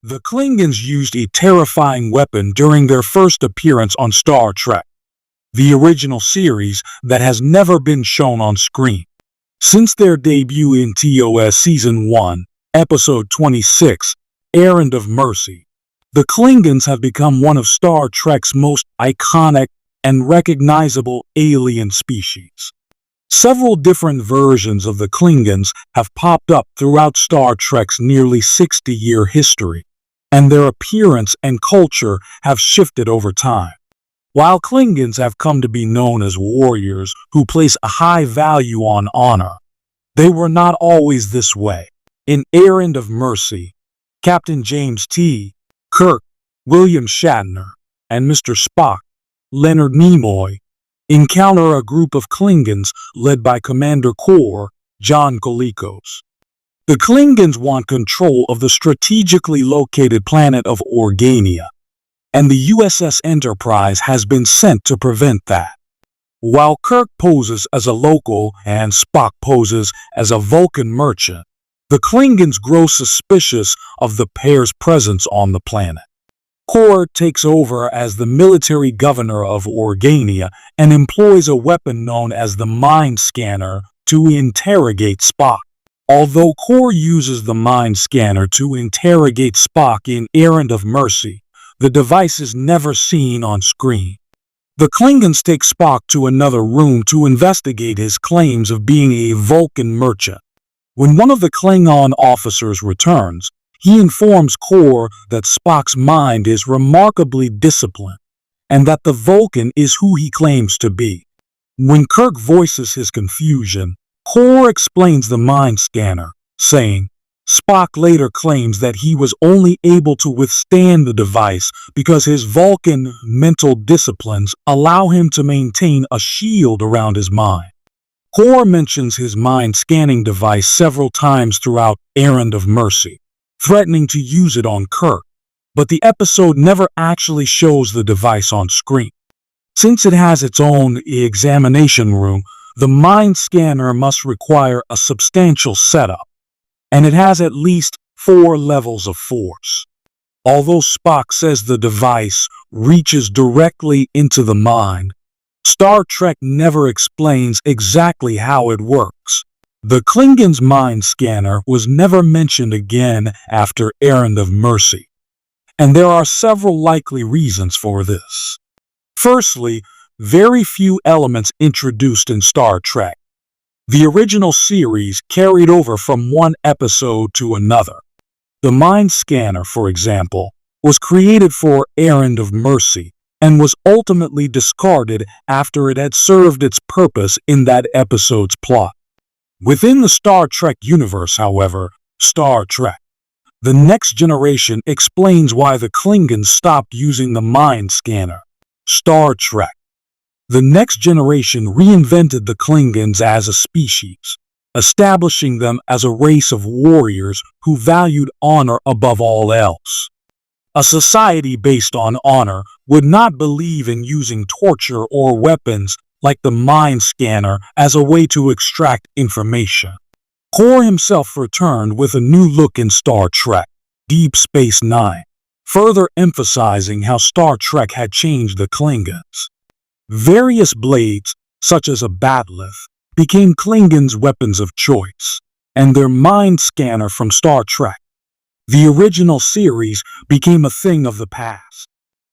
The Klingons used a terrifying weapon during their first appearance on Star Trek, the original series that has never been shown on screen. Since their debut in TOS Season 1, Episode 26, Errand of Mercy, the Klingons have become one of Star Trek's most iconic and recognizable alien species. Several different versions of the Klingons have popped up throughout Star Trek's nearly 60-year history, and their appearance and culture have shifted over time. While Klingons have come to be known as warriors who place a high value on honor, they were not always this way. In Errand of Mercy, Captain James T. Kirk, William Shatner, and Mr. Spock, Leonard Nimoy, encounter a group of Klingons led by Commander Kor, John Colicos. The Klingons want control of the strategically located planet of Organia, and the USS Enterprise has been sent to prevent that. While Kirk poses as a local and Spock poses as a Vulcan merchant, the Klingons grow suspicious of the pair's presence on the planet. Kor takes over as the military governor of Organia and employs a weapon known as the Mind Scanner to interrogate Spock. Although Kor uses the Mind Scanner to interrogate Spock in Errand of Mercy, the device is never seen on screen. The Klingons take Spock to another room to investigate his claims of being a Vulcan merchant. When one of the Klingon officers returns, he informs Kor that Spock's mind is remarkably disciplined, and that the Vulcan is who he claims to be. When Kirk voices his confusion, Kor explains the Mind Scanner, saying, Spock later claims that he was only able to withstand the device because his Vulcan mental disciplines allow him to maintain a shield around his mind. Kor mentions his mind-scanning device several times throughout Errand of Mercy, threatening to use it on Kirk, but the episode never actually shows the device on screen. Since it has its own examination room, the mind scanner must require a substantial setup, and it has at least 4 levels of force. Although Spock says the device reaches directly into the mind, Star Trek never explains exactly how it works. The Klingons' mind scanner was never mentioned again after Errand of Mercy, and there are several likely reasons for this. Firstly, very few elements introduced in Star Trek. The original series carried over from one episode to another. The Mind Scanner, for example, was created for Errand of Mercy and was ultimately discarded after it had served its purpose in that episode's plot. Within the Star Trek universe, however, Star Trek: The Next Generation explains why the Klingons stopped using the Mind Scanner. Star Trek: The Next Generation reinvented the Klingons as a species, establishing them as a race of warriors who valued honor above all else. A society based on honor would not believe in using torture or weapons like the Mind Scanner as a way to extract information. Kor himself returned with a new look in Star Trek: Deep Space Nine, further emphasizing how Star Trek had changed the Klingons. Various blades, such as a bat'leth, became Klingons' weapons of choice, and their Mind Scanner from Star Trek, the original series, became a thing of the past.